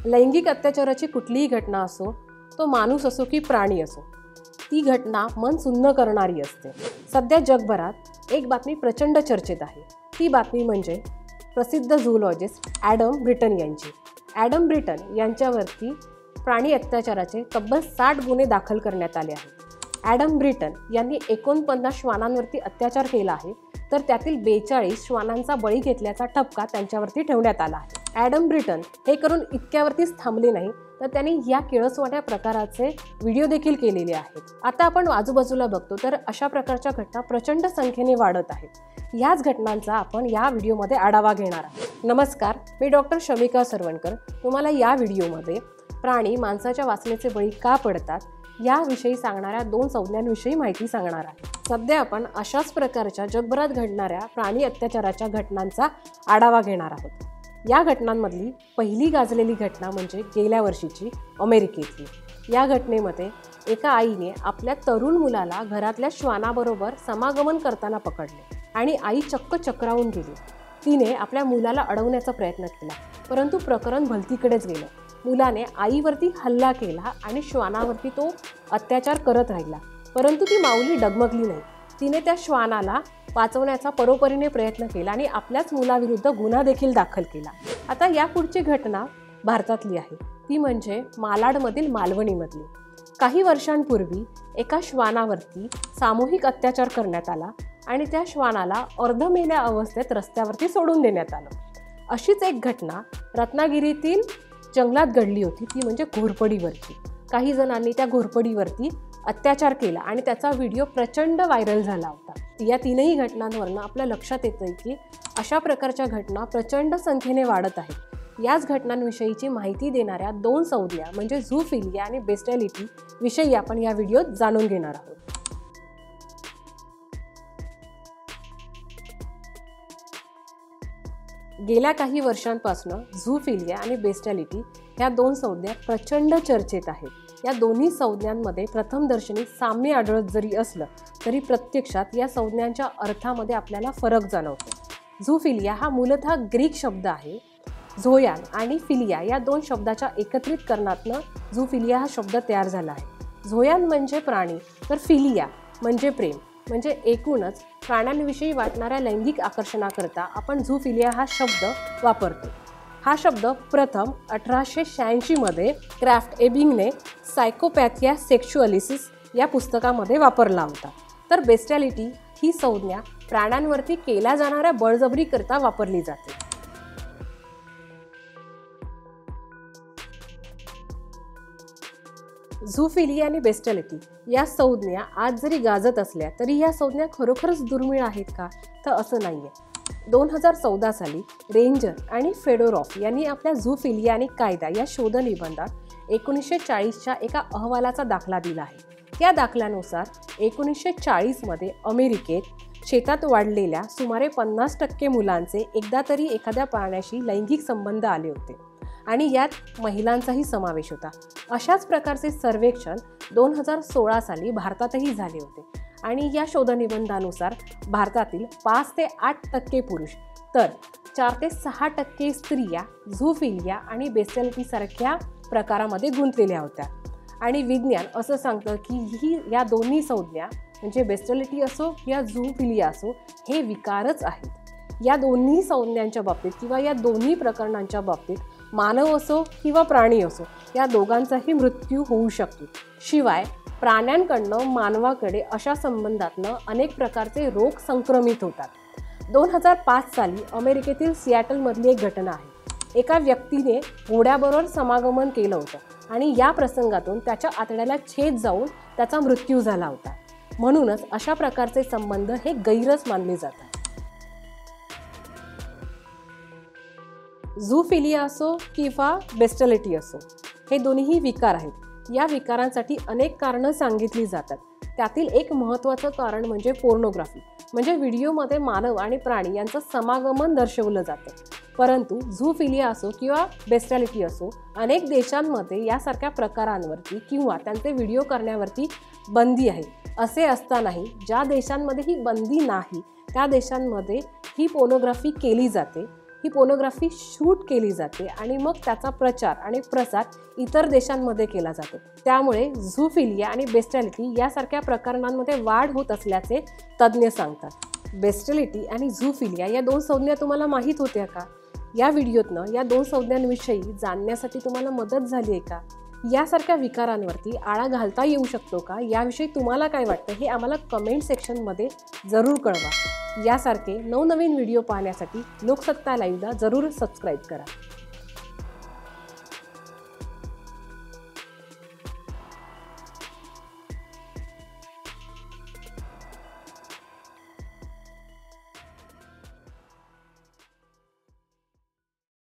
लैंगिक अत्याचाराची कुठलीही घटना असो, तो माणूस असो की प्राणी असो, ती घटना मन सुन्न करणारी असते। सध्या जगभरात एक बातमी प्रचंड चर्चेत आहे। ती बातमी म्हणजे प्रसिद्ध झूलॉजिस्ट ॲडम ब्रिटन यांची। ॲडम ब्रिटन यांच्यावरती प्राणी अत्याचाराचे तब्बल 60 गुन्हे दाखल करण्यात आले आहेत। ॲडम ब्रिटन यांनी 49 श्वानांवरती अत्याचार केला आहे, तर त्यातील 42 श्वानांचा बळी घेतल्याचा ठपका त्यांच्यावरती ठेवण्यात आला आहे। ॲडम ब्रिटन हे करून इतक्यावरतीच थांबले नाही, तर त्यांनी या किळसवाण्या प्रकाराचे व्हिडिओ देखील केलेले आहेत। आता आपण आजूबाजूला बघतो तर अशा प्रकारच्या घटना प्रचंड संख्येने वाढत आहेत। याच घटनांचा आपण या व्हिडिओमध्ये आढावा घेणार आहोत। नमस्कार, मी डॉक्टर शमिका सरवणकर तुम्हाला या व्हिडिओमध्ये प्राणी माणसाच्या वासनेचे बळी का पडतात याविषयी सांगणाऱ्या 2 संज्ञांविषयी माहिती सांगणार आहे। सध्या आपण अशाच प्रकारच्या जगभरात घडणाऱ्या प्राणी अत्याचाराच्या घटनांचा आढावा घेणार आहोत। या घटनांमधली पहिली गाजलेली घटना म्हणजे गेल्या वर्षीची अमेरिकेतली। या घटनेमध्ये एका आईने आपल्या तरुण मुलाला घरातल्या श्वानाबरोबर समागमन करताना पकडले आणि आई चक्क चक्रावून गेली। तिने आपल्या मुलाला अडवण्याचा प्रयत्न केला, परंतु प्रकरण भलतीकडेच गेलं। मुलाने आईवरती हल्ला केला आणि श्वानावरती तो अत्याचार करत राहिला, परंतु ती माऊली डगमगली नाही। तिने त्या श्वानाला वाचवण्याचा परोपरीने प्रयत्न केला आणि आपल्याच मुलाविरुद्ध गुन्हा देखील दाखल केला। आता या पुढची घटना भारतातली आहे, ती म्हणजे मालाडमधील मालवणीमधली। काही वर्षांपूर्वी एका श्वानावरती सामूहिक अत्याचार करण्यात आला आणि त्या श्वानाला अर्धमेल्या अवस्थेत रस्त्यावरती सोडून देण्यात आलं। अशीच एक घटना रत्नागिरीतील जंगलात घडली होती, ती म्हणजे घोरपडीवरची। काही जणांनी त्या घोरपडीवरती अत्याचार केला आणि त्याचा व्हिडिओ प्रचंड व्हायरल झाला होता। या तीनही घटनांवरून आपल्या लक्षात येतंय की अशा प्रकारच्या घटना प्रचंड संख्येने वाढत आहेत। याच घटनांविषयीची माहिती देणाऱ्या 2 संज्ञा म्हणजे झूफिलिया आणि बेस्टॅलिटी विषयी आपण या व्हिडिओत जाणून घेणार आहोत। गेल्या काही वर्षांपासून झूफिलिया आणि बेस्टॅलिटी ह्या 2 संज्ञा प्रचंड चर्चेत आहेत। या दोन्ही संज्ञांमध्ये प्रथमदर्शनी साम्य आढळत जरी असलं तरी प्रत्यक्षात या संज्ञांच्या अर्थामध्ये आपल्याला फरक जाणवतो। झूफिलिया हा मूलतः ग्रीक शब्द आहे। झोयान आणि फिलिया या 2 शब्दाच्या एकत्रितकरणातनं झूफिलिया हा शब्द तयार झाला आहे। झोयान म्हणजे प्राणी, तर फिलिया म्हणजे प्रेम। म्हणजे एकूणच प्राण्यांविषयी वाटणाऱ्या लैंगिक आकर्षणाकरता आपण झूफिलिया हा शब्द वापरतो। हा शब्द प्रथम 1886 मध्ये क्राफ्ट एबिंगने सायकोपॅथिया सेक्शुअलिसिस या पुस्तकामध्ये वापरला होता। तर बेस्टॅलिटी ही संज्ञा प्राण्यांवरती केल्या जाणाऱ्या बळजबरीकरता वापरली जाते। झूफिलिया आणि बेस्टॅलिटी या संज्ञा आज जरी गाजत असल्या तरी या संज्ञा खरोखरच दुर्मिळ आहेत का, तर असं नाहीये। 2014 साली रेंजर आणि फेडोरॉफ यांनी आपल्या झूफिलिया आणि कायदा या शोधनिबंधात 1940च्या एका अहवालाचा दाखला दिला आहे। या दाखल्यानुसार 1940 मध्ये अमेरिकेत शेतात वाढलेल्या सुमारे 50% मुलांचे एकदा तरी एखाद्या प्राण्याशी लैंगिक संबंध आले होते आणि यात महिलांचाही समावेश होता। अशाच प्रकारचे सर्वेक्षण 2016 साली भारतातही झाले होते आणि या शोधनिबंधानुसार भारतातील 5 ते 8% पुरुष तर 4 ते 6% स्त्रिया झूफिलिया आणि बेस्टॅलिटी सारख्या प्रकारामध्ये गुंतलेल्या होत्या। आणि विज्ञान असं सांगतं की या दोन्ही संज्ञा म्हणजे बेस्टॅलिटी असो या झूफिलिया असो हे विकारच आहेत। या दोन्ही संज्ञांच्या बाबतीत किंवा या दोन्ही प्रकरणांच्या बाबतीत मानव असो किंवा प्राणी असो या दोघांचाही मृत्यू होऊ शकतो। शिवाय प्राण्यांकडनं मानवाकडे अशा संबंधातनं अनेक प्रकारचे रोग संक्रमित होतात। 2005 साली अमेरिकेतील सिॲटलमधली एक घटना आहे। एका व्यक्तीने घोड्याबरोबर समागमन केलं होतं आणि या प्रसंगातून त्याच्या आतड्याला छेद जाऊन त्याचा मृत्यू झाला होता। म्हणूनच अशा प्रकारचे संबंध हे गैरच मानले जातात। झूफिलिया असो किंवा बेस्टॅलिटी असो हे दोन्हीही विकार आहेत। या विकारांसाठी अनेक कारणं सांगितली जातात। त्यातील एक महत्त्वाचं कारण म्हणजे पोर्नोग्राफी, म्हणजे व्हिडिओमध्ये मानव आणि प्राणी यांचं समागमन दर्शवलं जातं। परंतु झूफिलिया असो किंवा बेस्टॅलिटी असो अनेक देशांमध्ये यासारख्या प्रकारांवरती किंवा त्यांचे व्हिडिओ करण्यावरती बंदी आहे। असे असतानाही ज्या देशांमध्ये ही बंदी नाही त्या देशांमध्ये ही पोर्नोग्राफी केली जाते। ही पोर्नोग्राफी शूट केली जाते आणि मग त्याचा प्रचार आणि प्रसार इतर देशांमध्ये केला जातो. त्यामुळे झूफिलिया आणि बेस्टॅलिटी यासारख्या प्रकरणांमध्ये वाढ होत असल्याचे तज्ज्ञ सांगतात. बेस्टॅलिटी आणि झूफिलिया या दोन संज्ञा तुम्हाला माहीत होत्या का? या व्हिडिओतनं या दोन संज्ञांविषयी जाणण्यासाठी तुम्हाला मदत झाली आहे का? यासारख्या विकारांवरती आळा घालता येऊ शकतो का? याविषयी तुम्हाला काय वाटतं हे आम्हाला कमेंट सेक्शनमध्ये जरूर कळवा. यासारखे नवनवीन व्हिडिओ पाहण्यासाठी लोकसत्ता लाईव्हला जरूर सबस्क्राईब करा.